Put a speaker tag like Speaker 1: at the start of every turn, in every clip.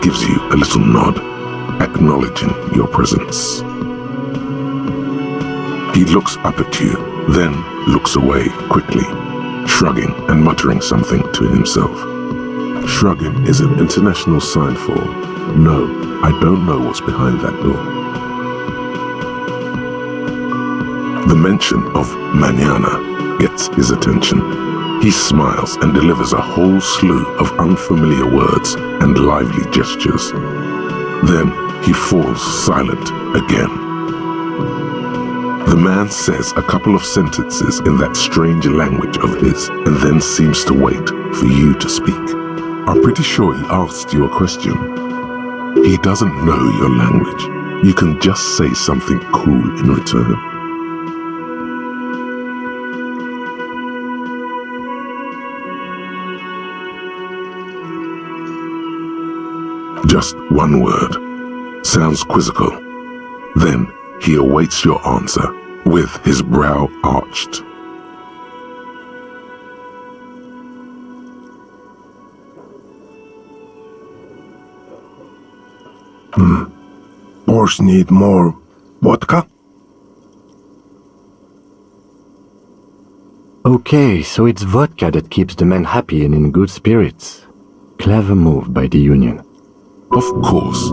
Speaker 1: gives you a little nod, acknowledging your presence. He looks up at you, then looks away quickly, shrugging and muttering something to himself. Shrugging is an international sign for, no, I don't know what's behind that door. The mention of Manana gets his attention. He smiles and delivers a whole slew of unfamiliar words and lively gestures. Then he falls silent again. The man says a couple of sentences in that strange language of his and then seems to wait for you to speak. I'm pretty sure he asked you a question. He doesn't know your language. You can just say something cool in return. Just one word. Sounds quizzical. Then he awaits your answer with his brow arched.
Speaker 2: Borscht need more vodka?
Speaker 3: Okay, so it's vodka that keeps the men happy and in good spirits. Clever move by the Union.
Speaker 1: Of course,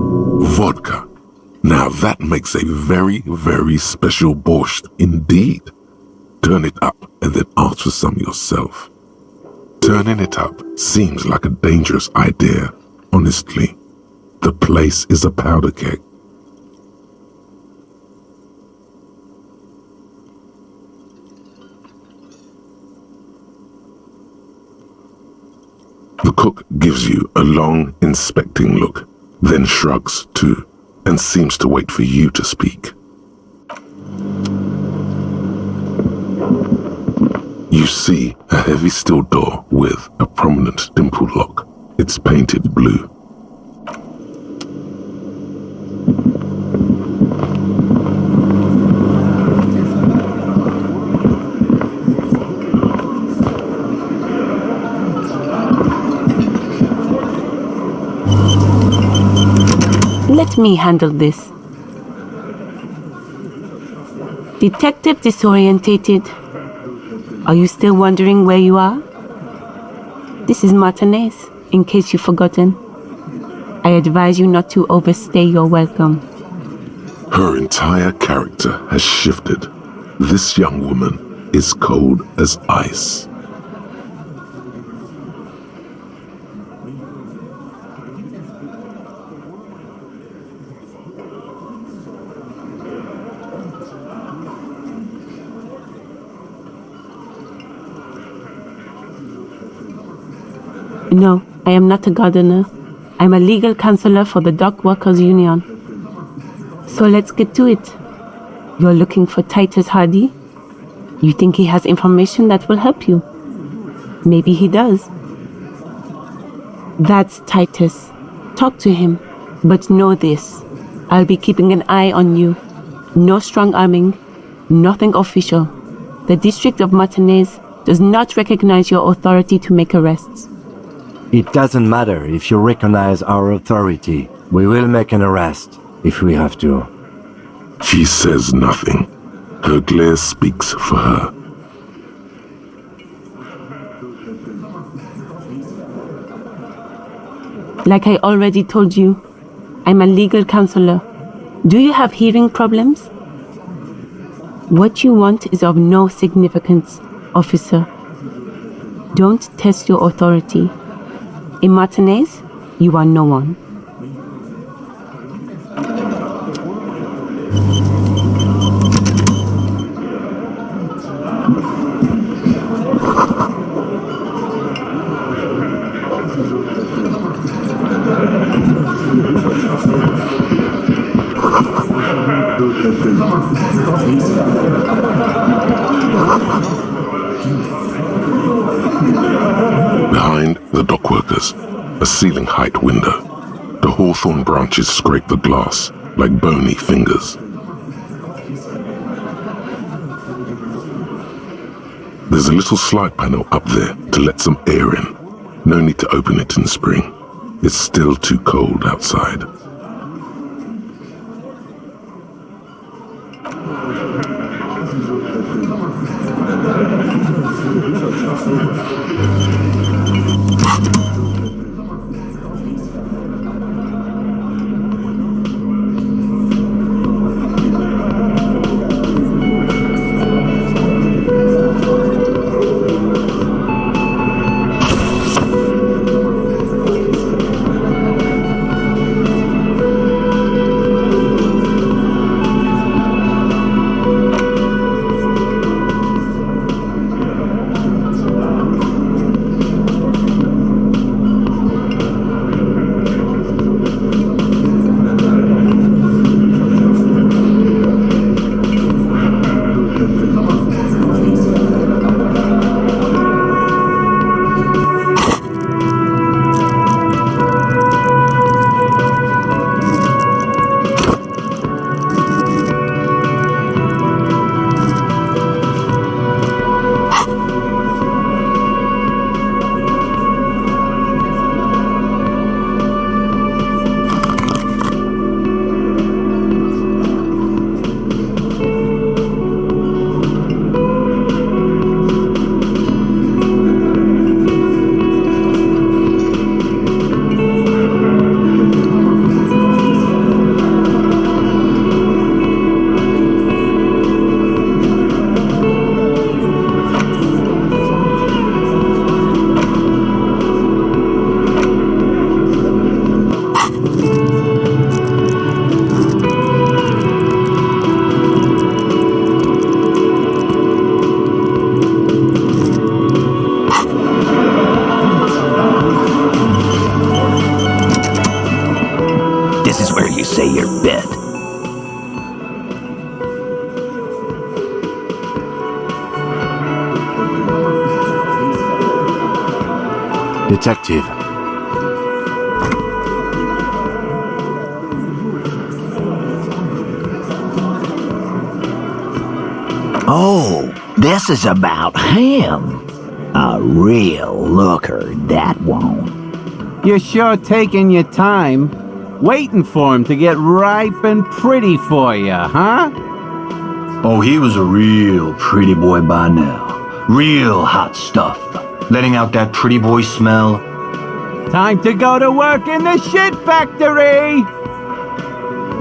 Speaker 1: vodka. Now that makes a very, very special borscht indeed. Turn it up and then ask for some yourself. Turning it up seems like a dangerous idea, honestly. The place is a powder keg. The cook gives you a long, inspecting look, then shrugs too, and seems to wait for you to speak. You see a heavy steel door with a prominent dimpled lock. It's painted blue.
Speaker 4: Let me handle this. Detective disorientated. Are you still wondering where you are? This is Martinez, in case you've forgotten. I advise you not to overstay your welcome.
Speaker 1: Her entire character has shifted. This young woman is cold as ice.
Speaker 4: No, I am not a gardener. I'm a legal counselor for the Dock Workers Union. So let's get to it. You're looking for Titus Hardie? You think he has information that will help you? Maybe he does. That's Titus. Talk to him. But know this. I'll be keeping an eye on you. No strong arming. Nothing official. The District of Martinez does not recognize your authority to make arrests.
Speaker 3: It doesn't matter if you recognize our authority. We will make an arrest, if we have to.
Speaker 1: She says nothing. Her glare speaks for her.
Speaker 4: Like I already told you, I'm a legal counselor. Do you have hearing problems? What you want is of no significance, officer. Don't test your authority. In Martinez, you are no one.
Speaker 1: Behind the dock workers, a ceiling height window. The hawthorn branches scrape the glass like bony fingers. There's a little slide panel up there to let some air in. No need to open it in spring. It's still too cold outside.
Speaker 5: Say your bit.
Speaker 3: Detective.
Speaker 5: Oh, this is about him. A real looker, that won't.
Speaker 6: You're sure taking your time, waiting for him to get ripe and pretty for you, huh?
Speaker 7: Oh, he was a real pretty boy by now. Real hot stuff. Letting out that pretty boy smell.
Speaker 6: Time to go to work in the shit factory!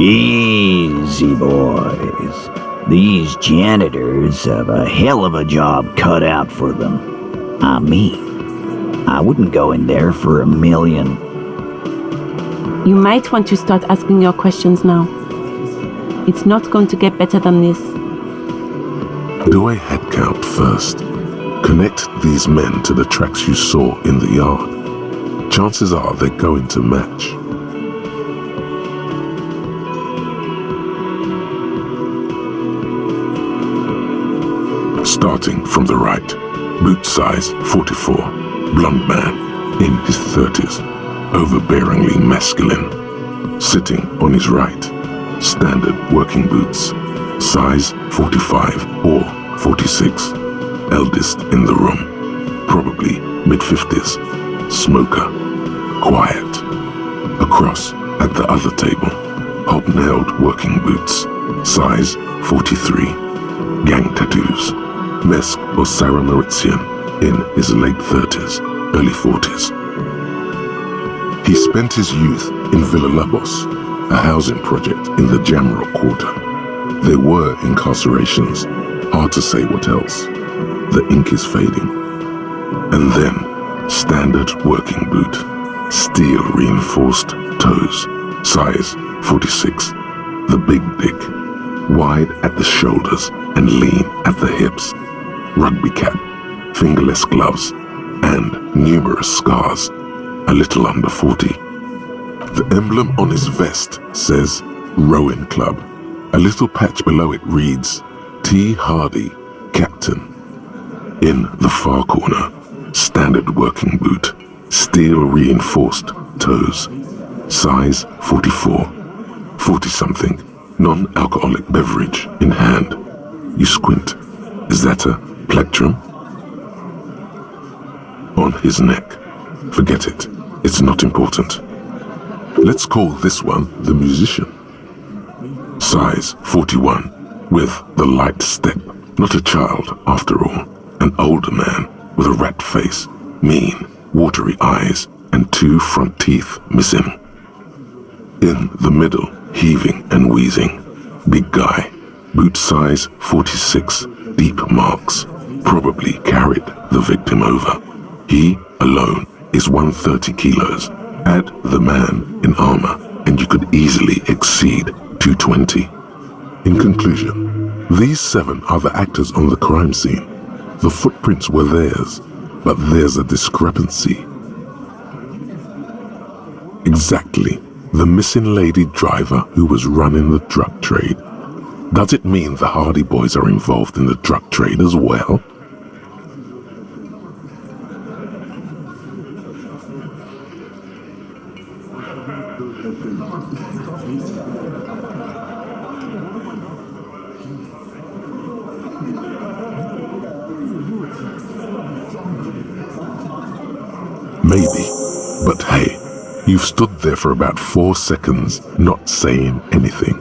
Speaker 5: Easy, boys. These janitors have a hell of a job cut out for them. I mean, I wouldn't go in there for $1 million.
Speaker 4: You might want to start asking your questions now. It's not going to get better than this.
Speaker 1: Do a head count first. Connect these men to the tracks you saw in the yard. Chances are they're going to match. Starting from the right, boot size 44, blonde man, in his 30s, overbearingly masculine. Sitting on his right, standard working boots, size 45 or 46, eldest in the room, probably mid-50s, smoker, quiet. Across at the other table, hobnailed working boots, size 43, gang tattoos, Mesk or Sarah Mauritian, in his late 30s, early 40s. He spent his youth in Villa Labos, a housing project in the Jamrock quarter. There were incarcerations, hard to say what else. The ink is fading. And then, standard working boot, steel reinforced toes, size 46, the big dick, wide at the shoulders and lean at the hips, rugby cap, fingerless gloves, and numerous scars, a little under 40. The emblem on his vest says Rowing Club. A little patch below it reads T. Hardie, Captain. In the far corner, standard working boot, steel reinforced toes, size 44, 40-something, non-alcoholic beverage in hand. You squint. Is that a plectrum? On his neck. Forget it. It's not important. Let's call this one the musician. Size 41, with the light step. Not a child, after all. An older man with a rat face, mean, watery eyes, and 2 front teeth missing. In the middle, heaving and wheezing. Big guy, boot size 46, deep marks, probably carried the victim over. He, alone, is 130 kilos. Add the man in armor, and you could easily exceed 220. In conclusion, these 7 are the actors on the crime scene. The footprints were theirs, but there's a discrepancy. Exactly the missing lady driver who was running the drug trade. Does it mean the Hardie boys are involved in the drug trade as well? Maybe, but hey, you've stood there for about 4 seconds not saying anything.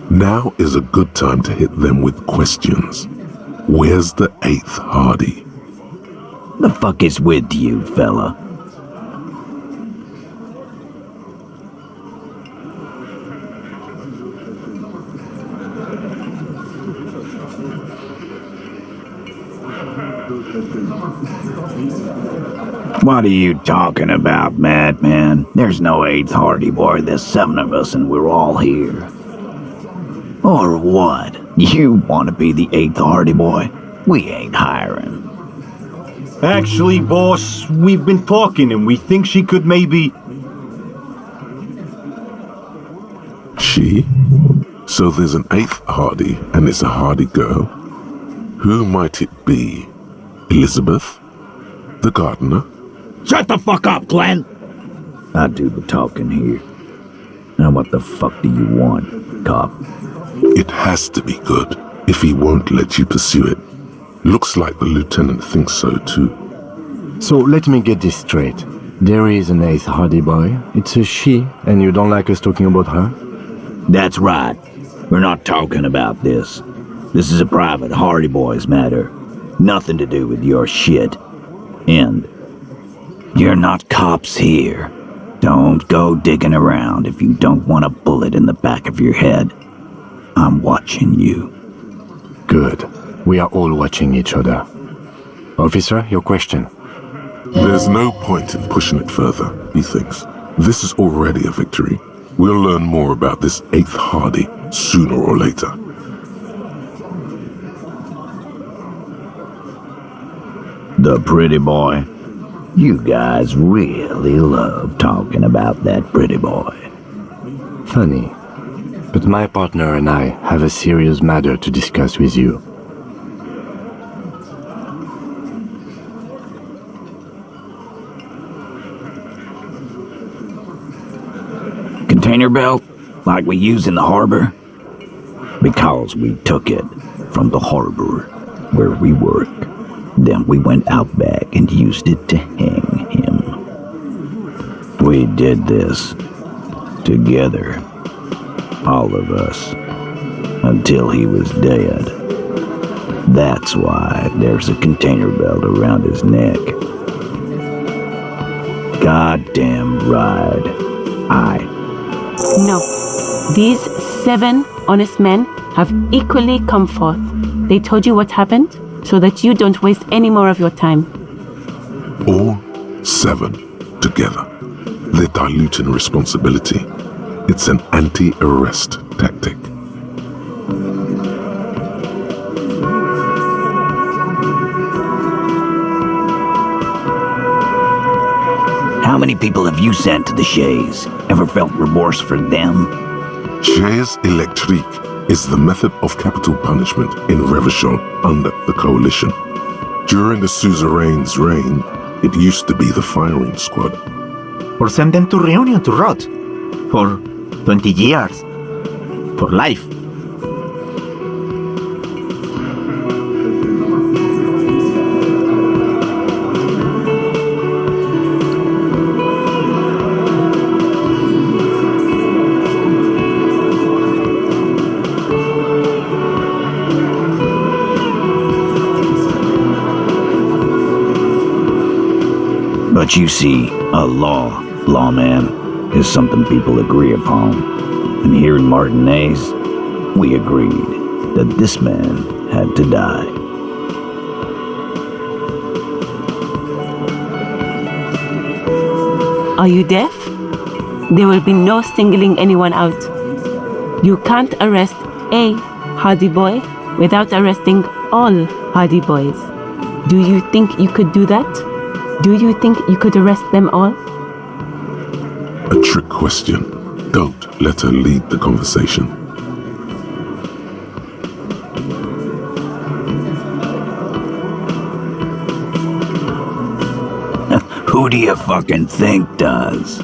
Speaker 1: Now is a good time to hit them with questions. Where's the 8th Hardie?
Speaker 5: The fuck is with you, fella? What are you talking about, madman? There's no 8th Hardie boy. There's 7 of us and we're all here. Or what? You want to be the 8th Hardie boy? We ain't hiring.
Speaker 7: Actually, boss, we've been talking and we think she could maybe...
Speaker 1: She? So there's an 8th Hardie and it's a Hardie girl? Who might it be? Elizabeth? The gardener?
Speaker 5: Shut the fuck up, Glenn! I do the talking here. Now what the fuck do you want, cop?
Speaker 1: It has to be good, if he won't let you pursue it. Looks like the lieutenant thinks so too.
Speaker 3: So let me get this straight. There is an 8th Hardie boy. It's a she, and you don't like us talking about her?
Speaker 5: That's right. We're not talking about this. This is a private Hardie boys matter. Nothing to do with your shit. And you're not cops here. Don't go digging around if you don't want a bullet in the back of your head. I'm watching you.
Speaker 3: Good. We are all watching each other. Officer, your question.
Speaker 1: There's no point in pushing it further, he thinks. This is already a victory. We'll learn more about this 8th Hardie sooner or later.
Speaker 5: The pretty boy. You guys really love talking about that pretty boy.
Speaker 3: Funny. But my partner and I have a serious matter to discuss with you.
Speaker 5: Container belt, like we use in the harbor? Because we took it from the harbor where we work. Then we went out back and used it to hang him. We did this together, all of us, until he was dead. That's why there's a container belt around his neck. Goddamn right.
Speaker 4: No. These 7 honest men have equally come forth. They told you what happened so that you don't waste any more of your time.
Speaker 1: All 7 together. They're diluting responsibility. It's an anti-arrest tactic.
Speaker 5: How many people have you sent to the Shays? Ever felt remorse for them?
Speaker 1: Chaise électrique is the method of capital punishment in Revachol under the Coalition. During the suzerain's reign, it used to be the firing squad.
Speaker 8: Or send them to Reunion to rot. For 20 years. For life.
Speaker 5: What you see, a lawman, is something people agree upon. And here in Martinez, we agreed that this man had to die.
Speaker 4: Are you deaf? There will be no singling anyone out. You can't arrest a Hardie boy without arresting all Hardie boys. Do you think you could do that? Do you think you could arrest them all?
Speaker 1: A trick question. Don't let her lead the conversation.
Speaker 5: Who do you fucking think does?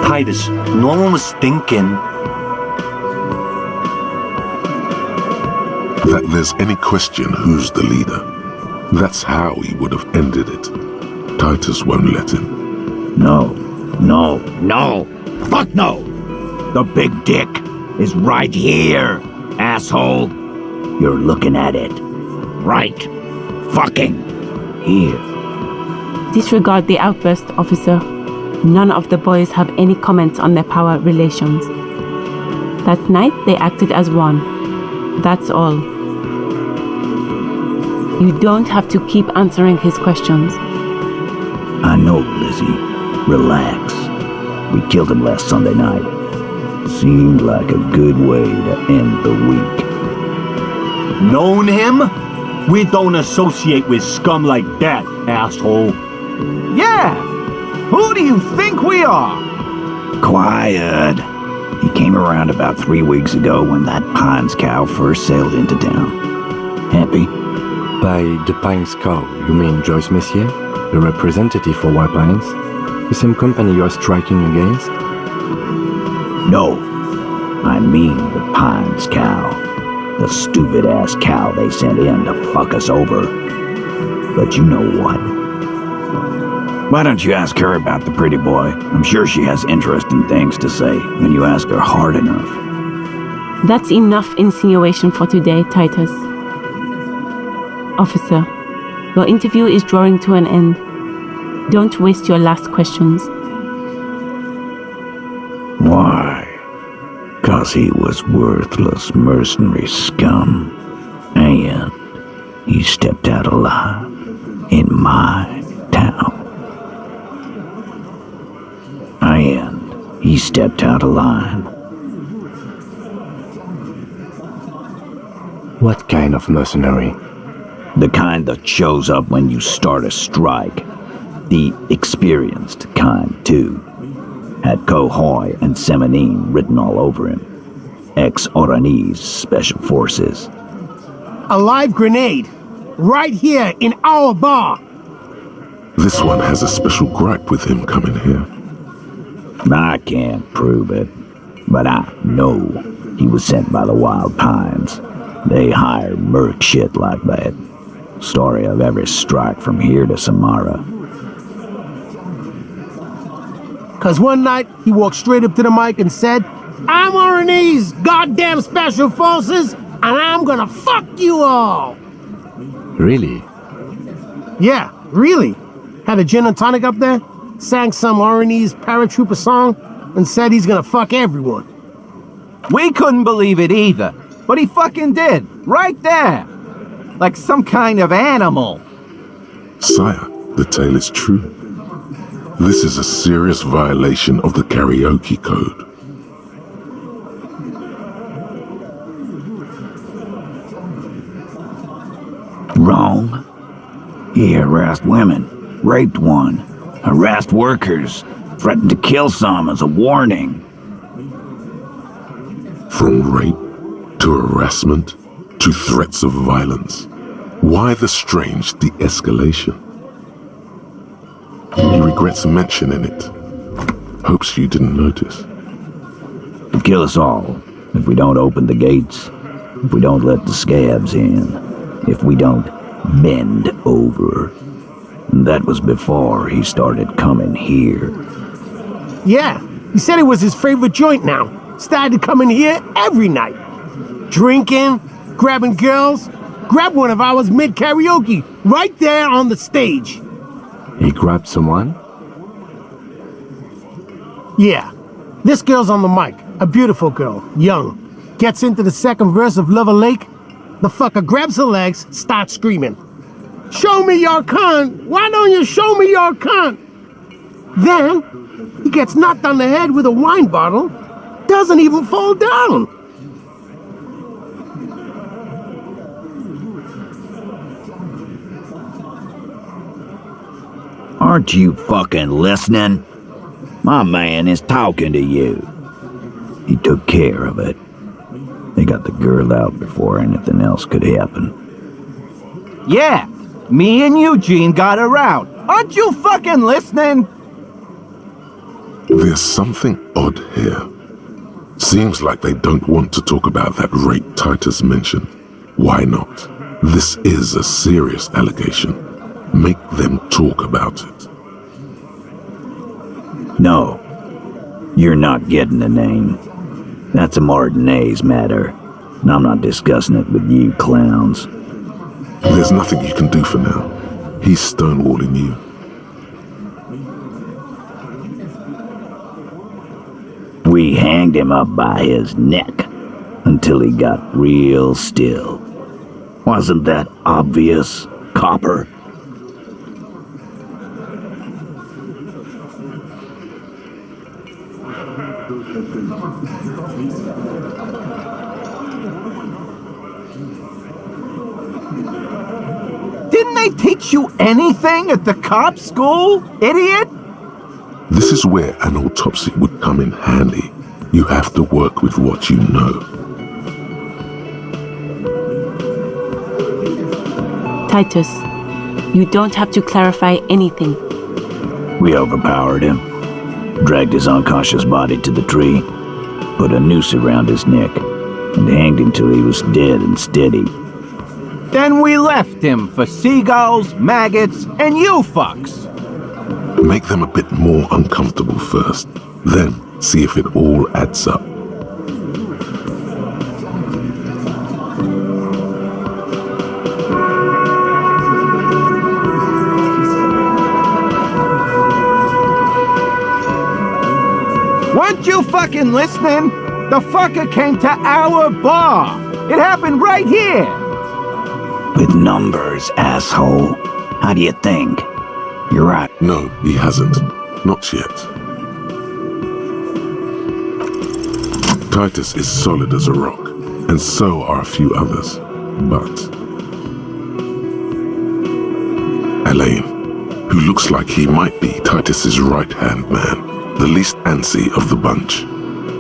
Speaker 8: Titus, no one was thinking.
Speaker 1: That there's any question who's the leader. That's how he would have ended it. Titus won't let him.
Speaker 5: No. Fuck no! The big dick is right here, asshole. You're looking at it. Right fucking here.
Speaker 4: Disregard the outburst, officer. None of the boys have any comments on their power relations. That night, they acted as one. That's all. You don't have to keep answering his questions.
Speaker 5: I know, Lizzie. Relax. We killed him last Sunday night. Seemed like a good way to end the week.
Speaker 7: Known him? We don't associate with scum like that, asshole.
Speaker 6: Yeah! Who do you think we are?
Speaker 5: Quiet. He came around about 3 weeks ago when that Pines cow first sailed into town. Happy?
Speaker 3: By the Pines cow, you mean Joyce Messier, the representative for White Pines? The same company you're striking against?
Speaker 5: No. I mean the Pines cow. The stupid-ass cow they sent in to fuck us over. But you know what? Why don't you ask her about the pretty boy? I'm sure she has interesting things to say when you ask her hard enough.
Speaker 4: That's enough insinuation for today, Titus. Officer, your interview is drawing to an end. Don't waste your last questions.
Speaker 5: Why? 'Cause he was worthless mercenary scum. And he stepped out alive in my town. And he stepped out of line.
Speaker 3: What kind of mercenary?
Speaker 5: The kind that shows up when you start a strike. The experienced kind, too. Had Cohoy and Semenine written all over him. Ex-Oranese Special Forces.
Speaker 2: A live grenade! Right here in our bar!
Speaker 1: This one has a special gripe with him coming here.
Speaker 5: I can't prove it, but I know he was sent by the Wild Pines. They hire merc shit like that. Story of every strike from here to Samara.
Speaker 2: 'Cause one night, he walked straight up to the mic and said, "I'm Oranese goddamn Special Forces, and I'm gonna fuck you all!"
Speaker 3: Really?
Speaker 2: Yeah, really. Had a gin and tonic up there, sang some Oranese paratrooper song, and said he's gonna fuck everyone.
Speaker 6: We couldn't believe it either, but he fucking did, right there. Like some kind of animal.
Speaker 1: Sire, the tale is true. This is a serious violation of the karaoke code.
Speaker 5: Wrong. He harassed women, raped one, harassed workers, threatened to kill some as a warning.
Speaker 1: From rape to harassment to threats of violence. Why the strange de-escalation? He regrets mentioning it. Hopes you didn't notice.
Speaker 5: He'd kill us all if we don't open the gates, if we don't let the scabs in, if we don't bend over. And that was before he started coming here.
Speaker 2: Yeah, He said it was his favorite joint now. Started to come in here every night. Drinking, grabbing girls. Grabbed one of ours mid-karaoke, right there on the stage.
Speaker 3: He grabbed someone?
Speaker 2: Yeah. This girl's on the mic. A beautiful girl. Young. Gets into the second verse of Lover Lake. The fucker grabs her legs, starts screaming. Show me your cunt! Why don't you show me your cunt? Then, he gets knocked on the head with a wine bottle. Doesn't even fall down.
Speaker 5: Aren't you fucking listening? My man is talking to you. He took care of it. They got the girl out before anything else could happen.
Speaker 6: Yeah, me and Eugene got her out. Aren't you fucking listening?
Speaker 1: There's something odd here. Seems like they don't want to talk about that rape Titus mentioned. Why not? This is a serious allegation. Make them talk about it.
Speaker 5: No, you're not getting the name. That's a Martinez matter, and I'm not discussing it with you clowns.
Speaker 1: There's nothing you can do for now. He's stonewalling you.
Speaker 5: We hanged him up by his neck until he got real still. Wasn't that obvious, Copper?
Speaker 6: Didn't they teach you anything at the cop school, idiot?
Speaker 1: This is where an autopsy would come in handy. You have to work with what you know.
Speaker 4: Titus, you don't have to clarify anything.
Speaker 5: We overpowered him, dragged his unconscious body to the tree, put a noose around his neck, and hanged him till he was dead and steady.
Speaker 6: Then we left him for seagulls, maggots, and you fucks.
Speaker 1: Make them a bit more uncomfortable first, then see if it all adds up.
Speaker 6: Weren't you fucking listening? The fucker came to our bar. It happened right here.
Speaker 5: With numbers, asshole. How do you think? You're right.
Speaker 1: No, he hasn't. Not yet. Titus is solid as a rock, and so are a few others. But Elaine, who looks like he might be Titus's right-hand man, the least antsy of the bunch.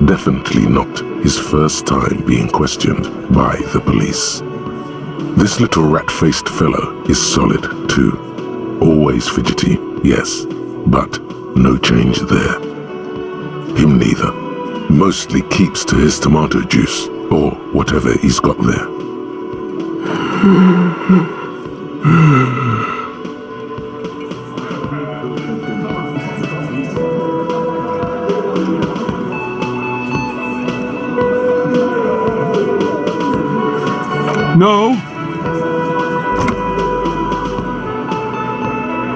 Speaker 1: Definitely not his first time being questioned by the police. This little rat-faced fellow is solid, too. Always fidgety, yes, but no change there. Him neither. Mostly keeps to his tomato juice, or whatever he's got there.
Speaker 6: No.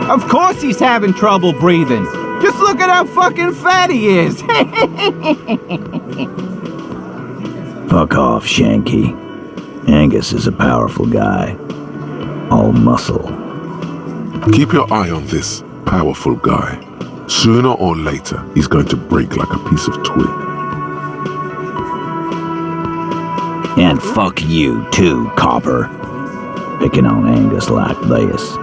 Speaker 6: Of course he's having trouble breathing. Just look at how fucking fat he is.
Speaker 5: Fuck off, Shanky. Angus is a powerful guy. All muscle.
Speaker 1: Keep your eye on this powerful guy. Sooner or later, he's going to break like a piece of twig.
Speaker 5: And fuck you too, Copper. Picking on Angus like this.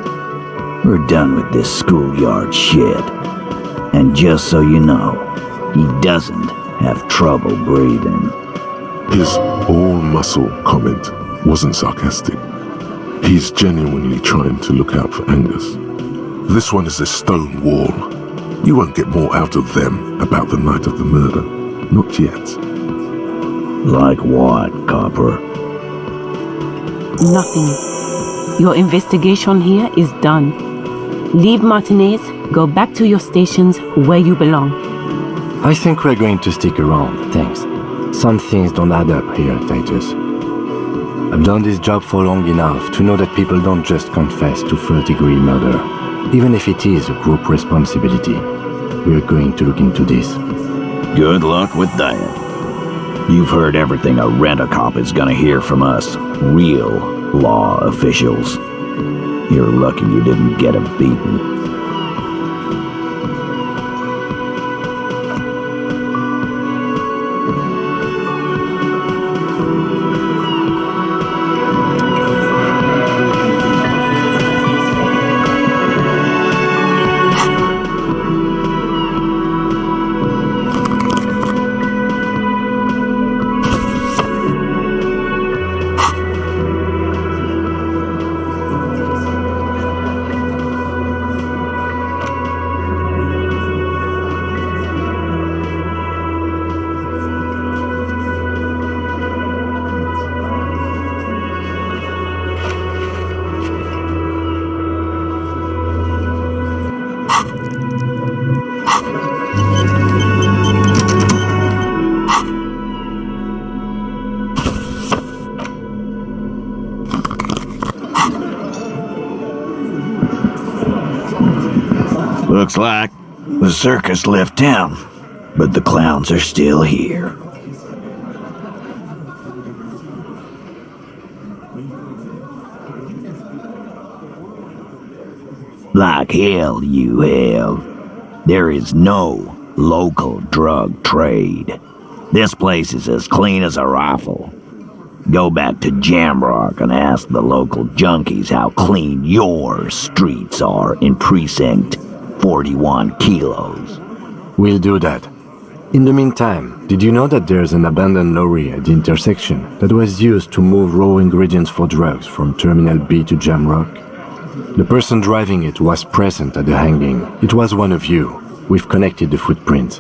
Speaker 5: We're done with this schoolyard shit. And just so you know, he doesn't have trouble breathing.
Speaker 1: His all-muscle comment wasn't sarcastic. He's genuinely trying to look out for Angus. This one is a stone wall. You won't get more out of them about the night of the murder. Not yet.
Speaker 5: Like what, Copper?
Speaker 4: Nothing. Your investigation here is done. Leave Martinez, go back to your stations where you belong.
Speaker 3: I think we're going to stick around, thanks. Some things don't add up here, Titus. I've done this job for long enough to know that people don't just confess to third-degree murder, even if it is a group responsibility. We're going to look into this.
Speaker 5: Good luck with that. You've heard everything a rent-a-cop is gonna hear from us, real law officials. You're lucky you didn't get a beating. Looks like the circus left town, but the clowns are still here. Like hell you have. There is no local drug trade. This place is as clean as a rifle. Go back to Jamrock and ask the local junkies how clean your streets are in Precinct 41 Kilos.
Speaker 3: We'll do that. In the meantime, did you know that there's an abandoned lorry at the intersection that was used to move raw ingredients for drugs from Terminal B to Jamrock? The person driving it was present at the hanging. It was one of you. We've connected the footprints.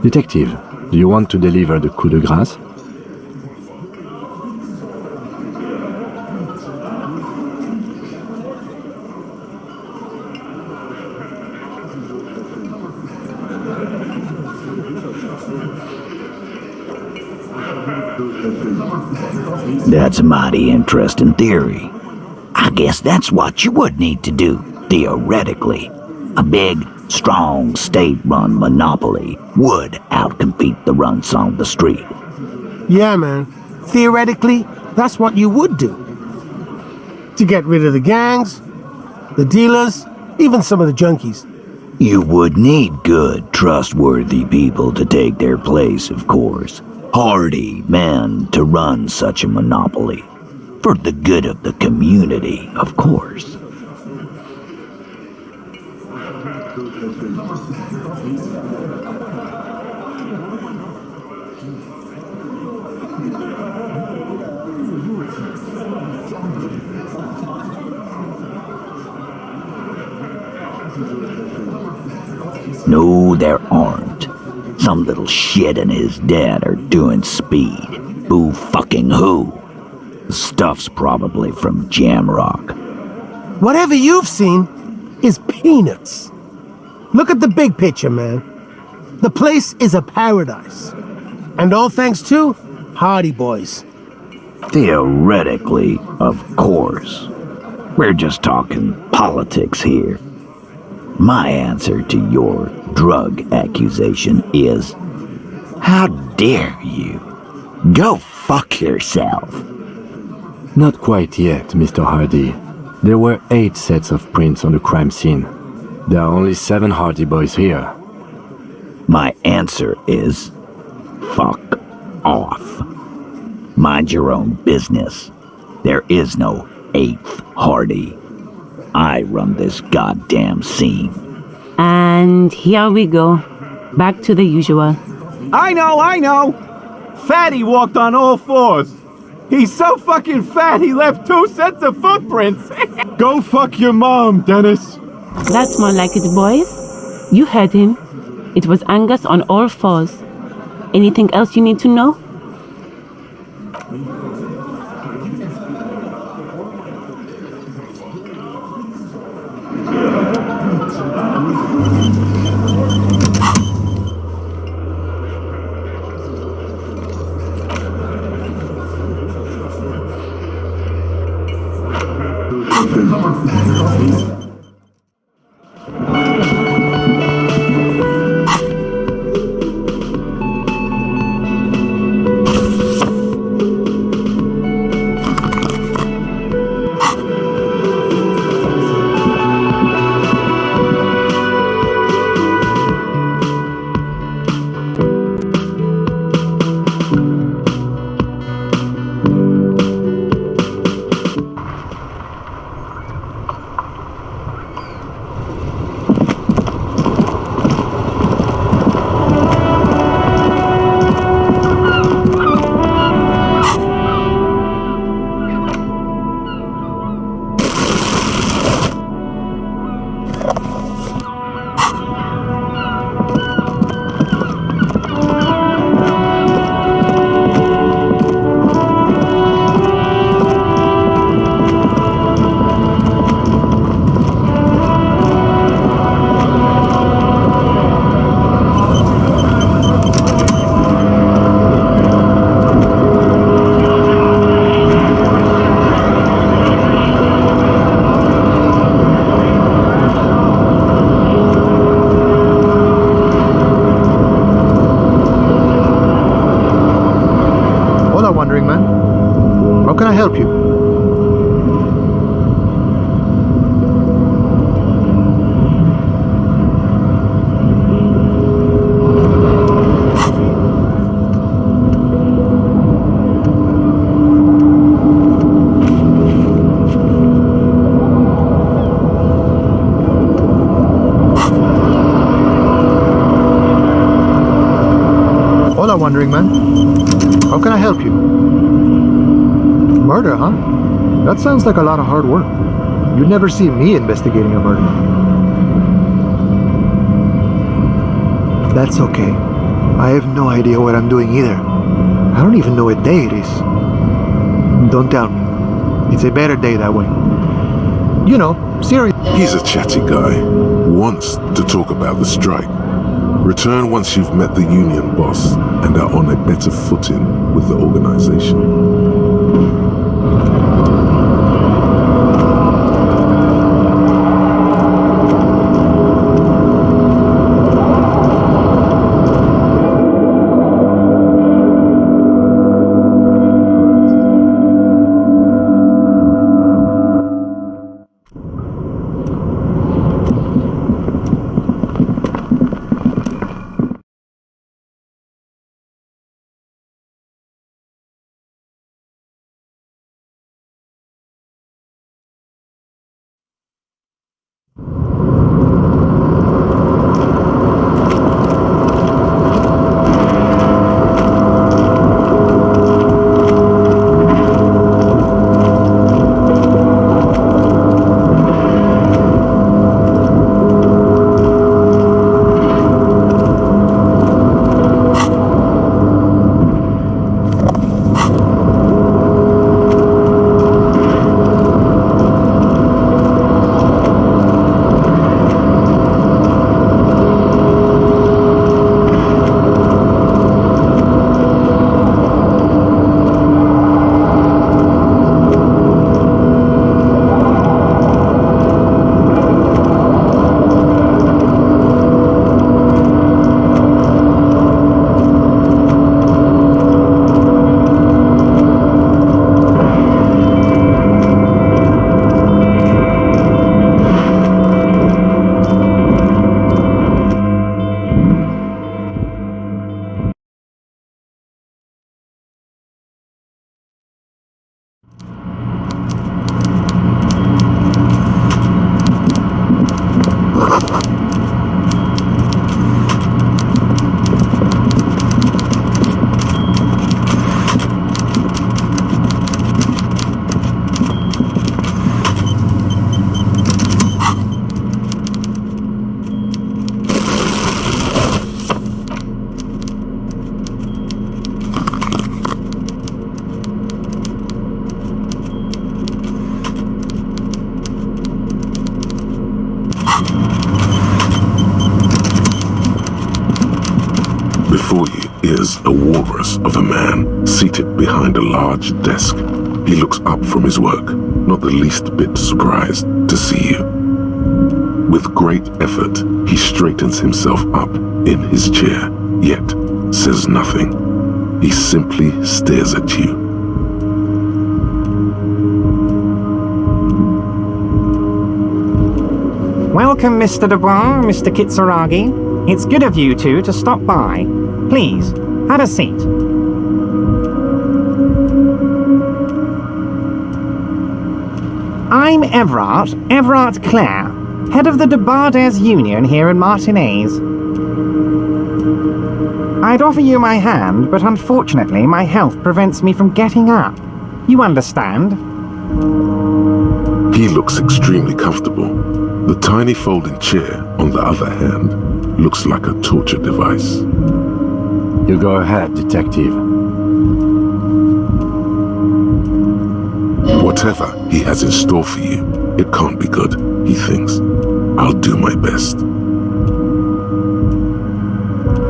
Speaker 3: Detective, do you want to deliver the coup de grâce?
Speaker 5: That's a mighty interesting theory. I guess that's what you would need to do, theoretically. A big, strong, state-run monopoly would outcompete the runts on the street.
Speaker 2: Yeah, man. Theoretically, that's what you would do. To get rid of the gangs, the dealers, even some of the junkies.
Speaker 5: You would need good, trustworthy people to take their place, of course. Hardy men to run such a monopoly. For the good of the community, of course. No, there aren't. Some little shit and his dad are doing speed. Who fucking who? The stuff's probably from Jamrock.
Speaker 2: Whatever you've seen is peanuts. Look at the big picture, man. The place is a paradise. And all thanks to Hardie boys.
Speaker 5: Theoretically, of course. We're just talking politics here. My answer to your drug accusation is, how dare you? Go fuck yourself.
Speaker 3: Not quite yet, Mr. Hardie. There were 8 sets of prints on the crime scene. There are only 7 Hardie boys here.
Speaker 5: My answer is, fuck off. Mind your own business. There is no 8th Hardie. I run this goddamn scene.
Speaker 4: And here we go. Back to the usual.
Speaker 6: I know! Fatty walked on all 4s. He's so fucking fat he left 2 sets of footprints.
Speaker 9: Go fuck your mom, Dennis.
Speaker 4: That's more like it, boys. You heard him. It was Angus on all 4s. Anything else you need to know?
Speaker 10: wandering man. How can I help you? Murder, huh? That sounds like a lot of hard work. You'd never see me investigating a murder. That's okay. I have no idea what I'm doing either. I don't even know what day it is. Don't tell me. It's a better day that way. You know, serious.
Speaker 1: He's a chatty guy. Wants to talk about the strike. Return once you've met the union boss and are on a better footing with the organization. Before you is a walrus of a man seated behind a large desk. He looks up from his work, not the least bit surprised to see you. With great effort, he straightens himself up in his chair, yet says nothing. He simply stares at you.
Speaker 11: Welcome, Mr. Dubois, Mr. Kitsuragi. It's good of you two to stop by. Please, have a seat. I'm Evrart Clare, head of the Debarders Union here in Martinez. I'd offer you my hand, but unfortunately my health prevents me from getting up. You understand?
Speaker 1: He looks extremely comfortable. The tiny folding chair, on the other hand, looks like a torture device.
Speaker 3: You go ahead, detective.
Speaker 1: Whatever he has in store for you, it can't be good, he thinks. I'll do my best.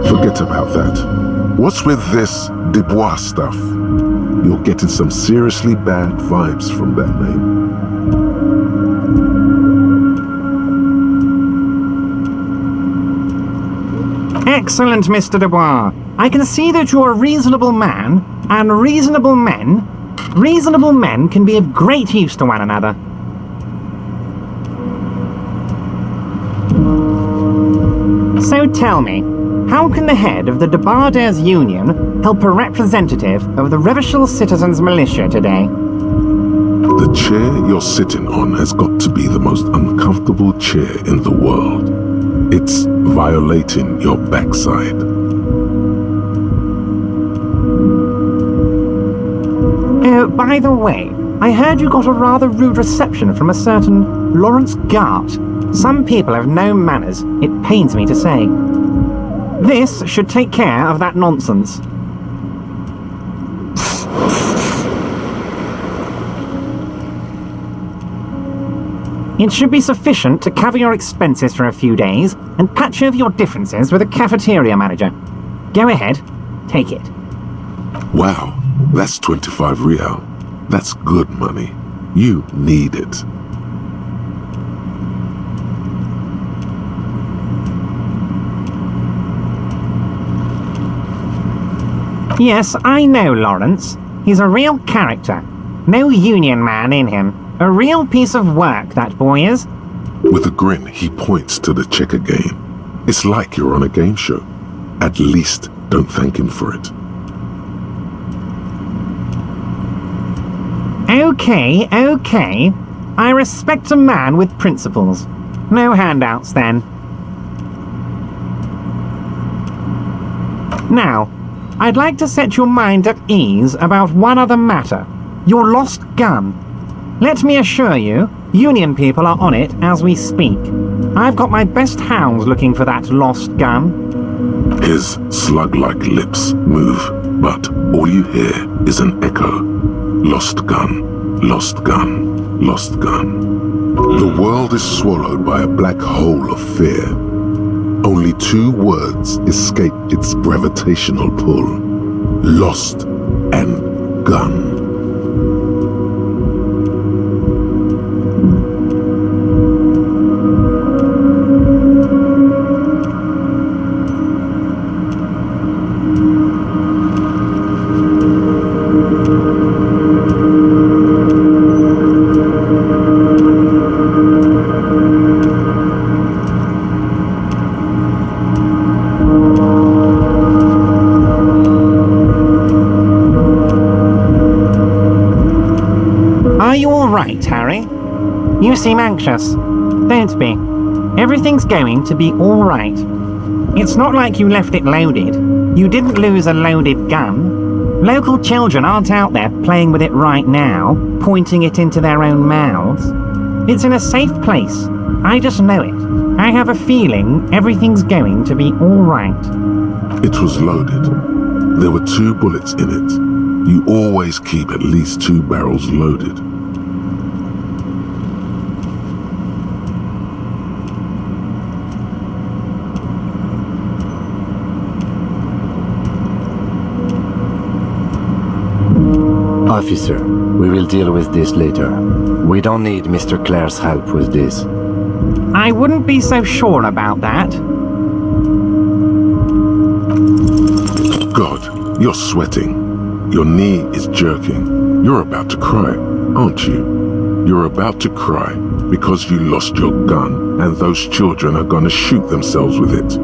Speaker 1: Forget about that. What's with this Dubois stuff? You're getting some seriously bad vibes from that name.
Speaker 11: Excellent, Mr. Dubois. I can see that you're a reasonable man, and reasonable men can be of great use to one another. So tell me, how can the head of the Debarders Union help a representative of the Revachol Citizens Militia today?
Speaker 1: The chair you're sitting on has got to be the most uncomfortable chair in the world. It's violating your backside.
Speaker 11: Oh, by the way, I heard you got a rather rude reception from a certain Lawrence Garte. Some people have no manners, it pains me to say. This should take care of that nonsense. It should be sufficient to cover your expenses for a few days and patch over your differences with a cafeteria manager. Go ahead, take it.
Speaker 1: Wow, that's 25 real. That's good money. You need it.
Speaker 11: Yes, I know Lawrence. He's a real character. No union man in him. A real piece of work, that boy is.
Speaker 1: With a grin, he points to the checker game. It's like you're on a game show. At least don't thank him for it.
Speaker 11: Okay, okay. I respect a man with principles. No handouts, then. Now, I'd like to set your mind at ease about one other matter. Your lost gun. Let me assure you, Union people are on it as we speak. I've got my best hounds looking for that lost gun.
Speaker 1: His slug-like lips move, but all you hear is an echo. Lost gun, lost gun, lost gun. The world is swallowed by a black hole of fear. Only two words escape its gravitational pull. Lost and gun.
Speaker 11: Harry? You seem anxious. Don't be. Everything's going to be all right. It's not like you left it loaded. You didn't lose a loaded gun. Local children aren't out there playing with it right now, pointing it into their own mouths. It's in a safe place. I just know it. I have a feeling everything's going to be all right.
Speaker 1: It was loaded. There were 2 bullets in it. You always keep at least 2 barrels loaded.
Speaker 3: Officer, we will deal with this later. We don't need Mr. Clare's help with this.
Speaker 11: I wouldn't be so sure about that.
Speaker 1: God, you're sweating. Your knee is jerking. You're about to cry, aren't you? You're about to cry because you lost your gun and those children are gonna shoot themselves with it.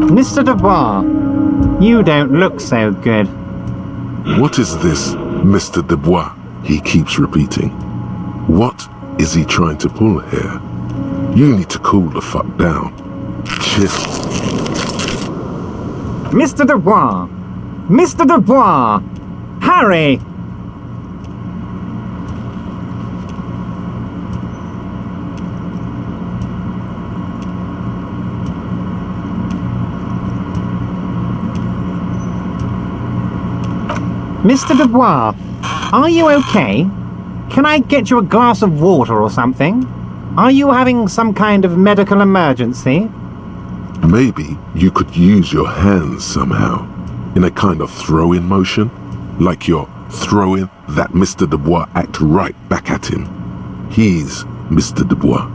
Speaker 11: Mr. Dubois, you don't look so good.
Speaker 1: What is this, Mr. Dubois? He keeps repeating. What is he trying to pull here? You need to cool the fuck down. Chill.
Speaker 11: Mr. Dubois! Mr. Dubois! Harry! Mr. Dubois, are you okay? Can I get you a glass of water or something? Are you having some kind of medical emergency?
Speaker 1: Maybe you could use your hands somehow, in a kind of throw-in motion, like you're throwing that Mr. Dubois act right back at him. He's Mr. Dubois.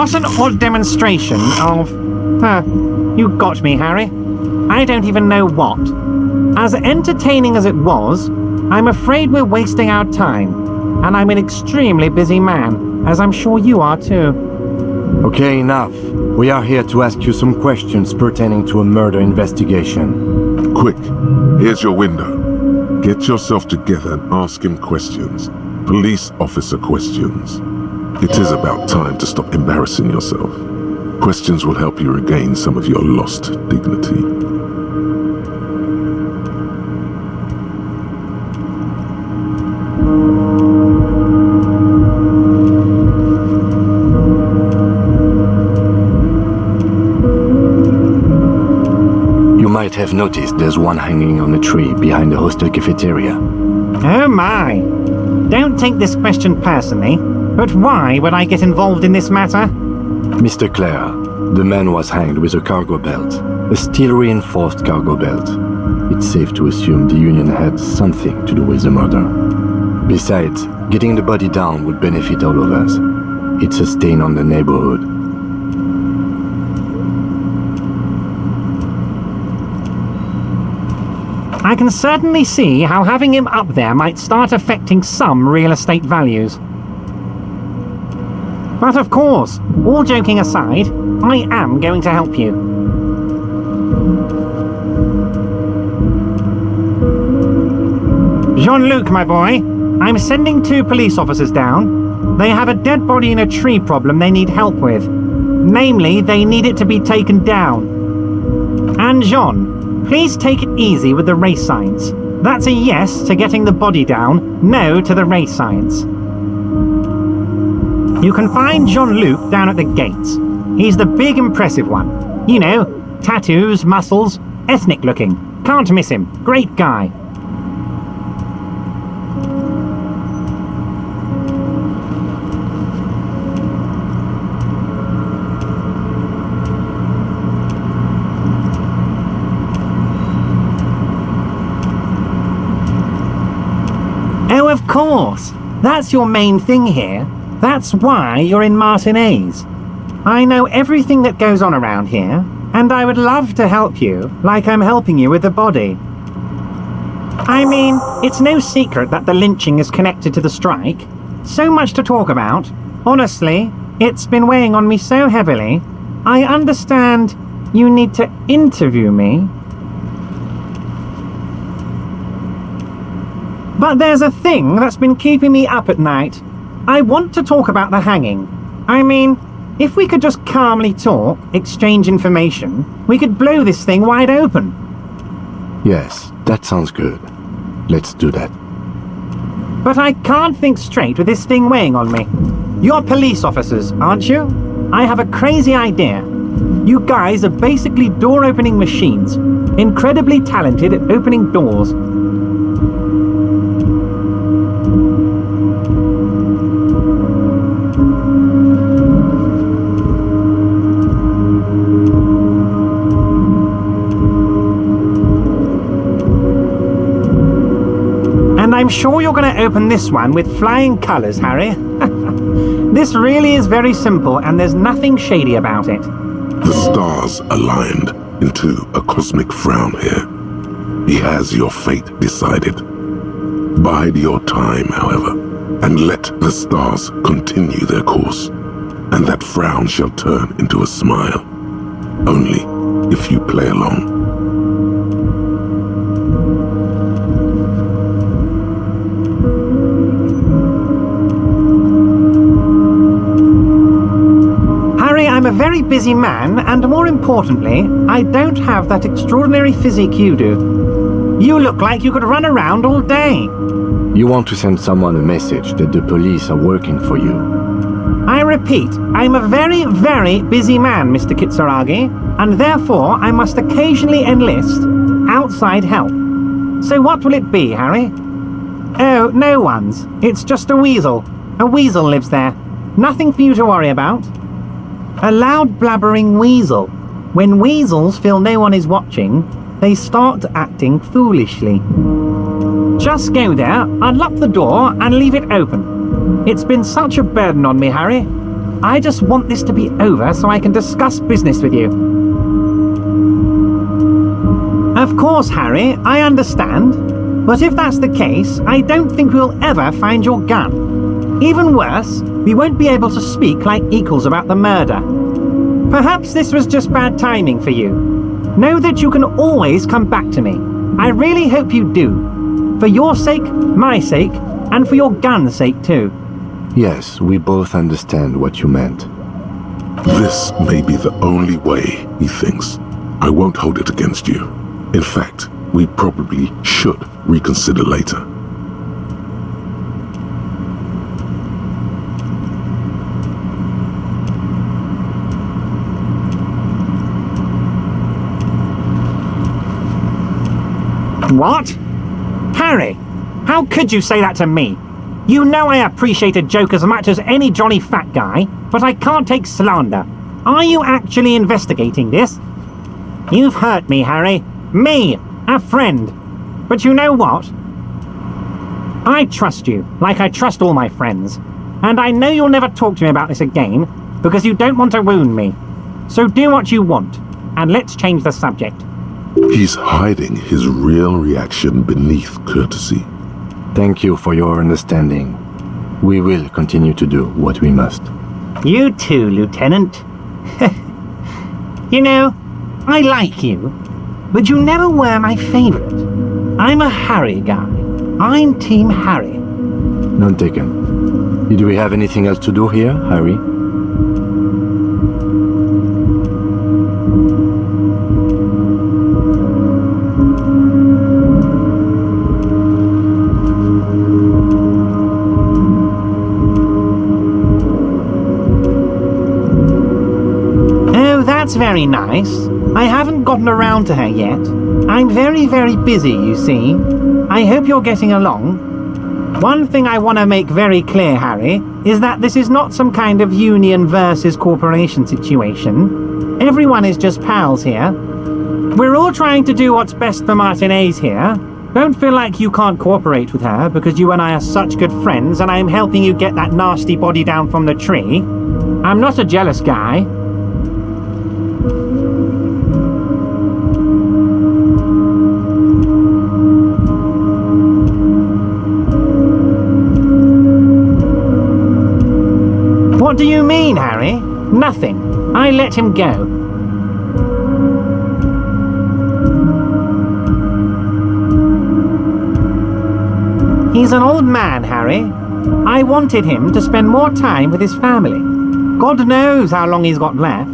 Speaker 11: What an odd demonstration of... you got me, Harry. I don't even know what. As entertaining as it was, I'm afraid we're wasting our time, and I'm an extremely busy man, as I'm sure you are too.
Speaker 3: Okay, enough. We are here to ask you some questions pertaining to a murder investigation.
Speaker 1: Quick, here's your window. Get yourself together and ask him questions. Police officer questions. It is about time to stop embarrassing yourself. Questions will help you regain some of your lost dignity.
Speaker 3: You might have noticed there's one hanging on a tree behind the hostel cafeteria.
Speaker 11: Oh my! Don't take this question personally, but why would I get involved in this matter?
Speaker 3: Mr. Clare, the man was hanged with a cargo belt, a steel-reinforced cargo belt. It's safe to assume the Union had something to do with the murder. Besides, getting the body down would benefit all of us. It's a stain on the neighborhood.
Speaker 11: I can certainly see how having him up there might start affecting some real estate values. But of course, all joking aside, I am going to help you. Jean-Luc, my boy, I'm sending 2 police officers down. They have a dead body in a tree problem they need help with. Namely, they need it to be taken down. And Jean, please take it easy with the race signs. That's a yes to getting the body down, no to the race signs. You can find Jean-Luc down at the gates. He's the big impressive one. You know, tattoos, muscles, ethnic looking. Can't miss him. Great guy. Oh, of course. That's your main thing here. That's why you're in Martinez. I know everything that goes on around here, and I would love to help you, like I'm helping you with the body. I mean, it's no secret that the lynching is connected to the strike. So much to talk about. Honestly, it's been weighing on me so heavily. I understand you need to interview me. But there's a thing that's been keeping me up at night. I want to talk about the hanging. I mean, if we could just calmly talk, exchange information, we could blow this thing wide open.
Speaker 3: Yes, that sounds good. Let's do that.
Speaker 11: But I can't think straight with this thing weighing on me. You're police officers, aren't you? I have a crazy idea. You guys are basically door-opening machines, incredibly talented at opening doors. I'm sure you're going to open this one with flying colours, Harry. This really is very simple and there's nothing shady about it.
Speaker 1: The stars aligned into a cosmic frown here. He has your fate decided. Bide your time, however, and let the stars continue their course, and that frown shall turn into a smile. Only if you play along.
Speaker 11: I'm a very busy man, and more importantly, I don't have that extraordinary physique you do. You look like you could run around all day.
Speaker 3: You want to send someone a message that the police are working for you.
Speaker 11: I repeat, I'm a very, very busy man, Mr. Kitsuragi, and therefore I must occasionally enlist outside help. So what will it be, Harry? Oh, no one's. It's just a weasel. A weasel lives there. Nothing for you to worry about. A loud blabbering weasel. When weasels feel no one is watching, they start acting foolishly. Just go there, unlock the door, and leave it open. It's been such a burden on me, Harry. I just want this to be over so I can discuss business with you. Of course, Harry, I understand. But if that's the case, I don't think we'll ever find your gun. Even worse, we won't be able to speak like equals about the murder. Perhaps this was just bad timing for you. Know that you can always come back to me. I really hope you do. For your sake, my sake, and for your gun's sake too.
Speaker 3: Yes, we both understand what you meant.
Speaker 1: This may be the only way, he thinks. I won't hold it against you. In fact, we probably should reconsider later.
Speaker 11: What? Harry, how could you say that to me? You know I appreciate a joke as much as any jolly fat guy, but I can't take slander. Are you actually investigating this? You've hurt me, Harry. Me, a friend. But you know what? I trust you, like I trust all my friends. And I know you'll never talk to me about this again, because you don't want to wound me. So do what you want, and let's change the subject.
Speaker 1: He's hiding his real reaction beneath courtesy.
Speaker 3: Thank you for your understanding. We will continue to do what we must.
Speaker 11: You too, Lieutenant. You know, I like you, but you never were my favorite. I'm a Harry guy. I'm Team Harry.
Speaker 3: None taken. Did we have anything else to do here, Harry?
Speaker 11: That's very nice. I haven't gotten around to her yet. I'm very, very busy, you see. I hope you're getting along. One thing I want to make very clear, Harry, is that this is not some kind of union versus corporation situation. Everyone is just pals here. We're all trying to do what's best for Martinez here. Don't feel like you can't cooperate with her because you and I are such good friends and I'm helping you get that nasty body down from the tree. I'm not a jealous guy. What do you mean, Harry? Nothing. I let him go. He's an old man, Harry. I wanted him to spend more time with his family. God knows how long he's got left.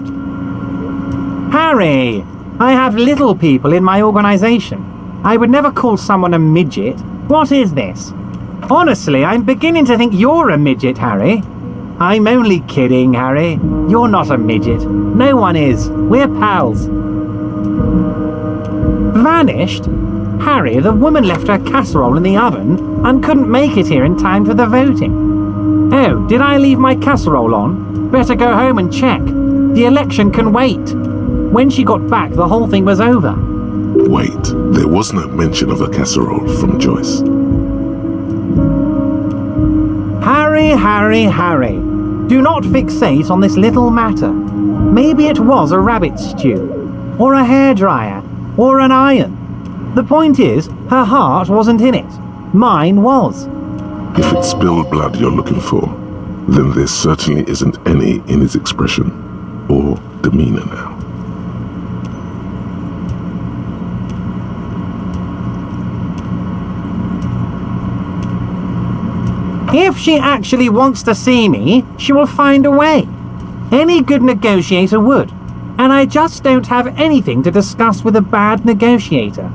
Speaker 11: Harry, I have little people in my organization. I would never call someone a midget. What is this? Honestly, I'm beginning to think you're a midget, Harry. I'm only kidding, Harry. You're not a midget. No one is. We're pals. Vanished? Harry, the woman left her casserole in the oven and couldn't make it here in time for the voting. Oh, did I leave my casserole on? Better go home and check. The election can wait. When she got back, the whole thing was over.
Speaker 1: Wait, there was no mention of a casserole from Joyce.
Speaker 11: Harry, Harry, Harry. Do not fixate on this little matter. Maybe it was a rabbit stew, or a hairdryer, or an iron. The point is, her heart wasn't in it. Mine was.
Speaker 1: If it's spilled blood you're looking for, then there certainly isn't any in his expression or demeanor now.
Speaker 11: If she actually wants to see me, she will find a way. Any good negotiator would. And I just don't have anything to discuss with a bad negotiator.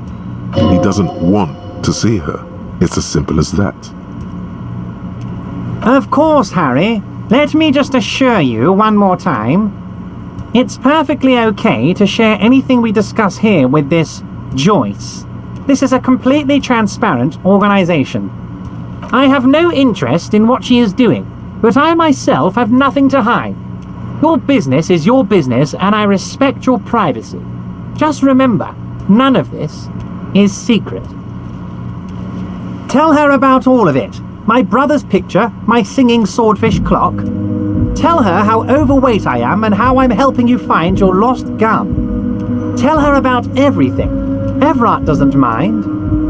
Speaker 1: He doesn't want to see her. It's as simple as that.
Speaker 11: Of course, Harry. Let me just assure you one more time. It's perfectly okay to share anything we discuss here with this Joyce. This is a completely transparent organization. I have no interest in what she is doing, but I myself have nothing to hide. Your business is your business, and I respect your privacy. Just remember, none of this is secret. Tell her about all of it. My brother's picture, my singing swordfish clock. Tell her how overweight I am and how I'm helping you find your lost gun. Tell her about everything. Evrart doesn't mind.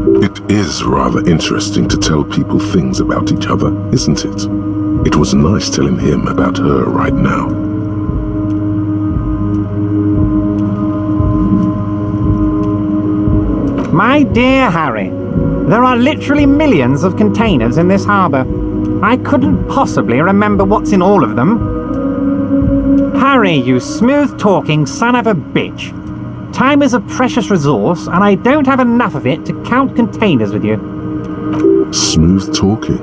Speaker 1: It is rather interesting to tell people things about each other, isn't it? It was nice telling him about her right now.
Speaker 11: My dear Harry, there are literally millions of containers in this harbour. I couldn't possibly remember what's in all of them. Harry, you smooth-talking son of a bitch. Time is a precious resource, and I don't have enough of it to count containers with you.
Speaker 1: Smooth talking.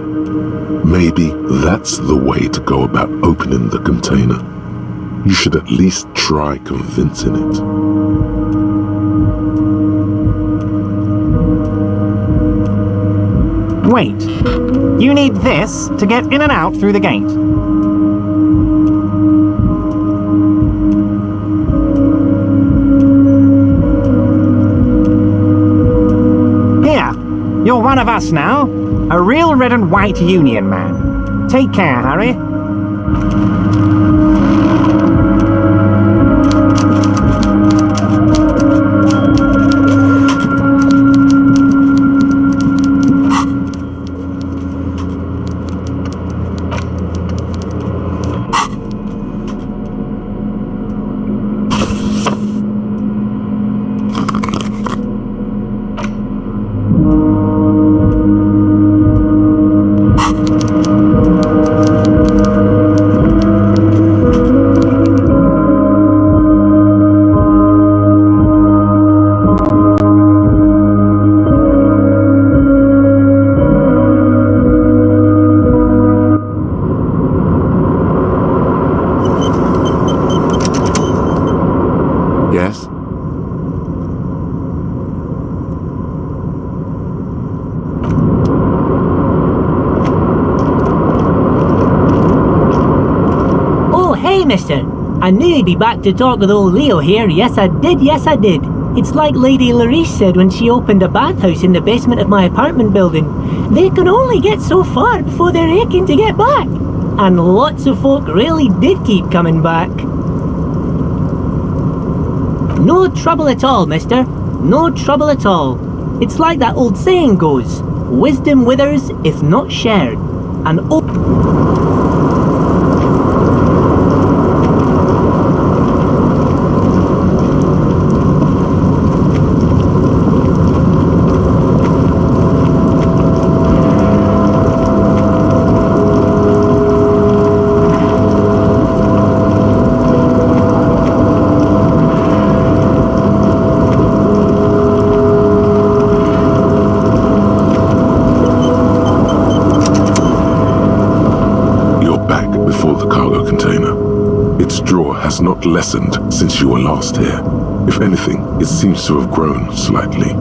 Speaker 1: Maybe that's the way to go about opening the container. You should at least try convincing it.
Speaker 11: Wait, you need this to get in and out through the gate. Here, you're one of us now, a real red and white union man. Take care, Harry.
Speaker 3: Yes?
Speaker 12: Oh, hey, mister. I knew you'd be back to talk with old Leo here. Yes, I did. Yes, I did. It's like Lady Larice said when she opened a bathhouse in the basement of my apartment building. They can only get so far before they're aching to get back. And lots of folk really did keep coming back. No trouble at all, mister. No trouble at all. It's like that old saying goes, wisdom withers if not shared. And
Speaker 1: has not lessened since you were last here. If anything, it seems to have grown slightly.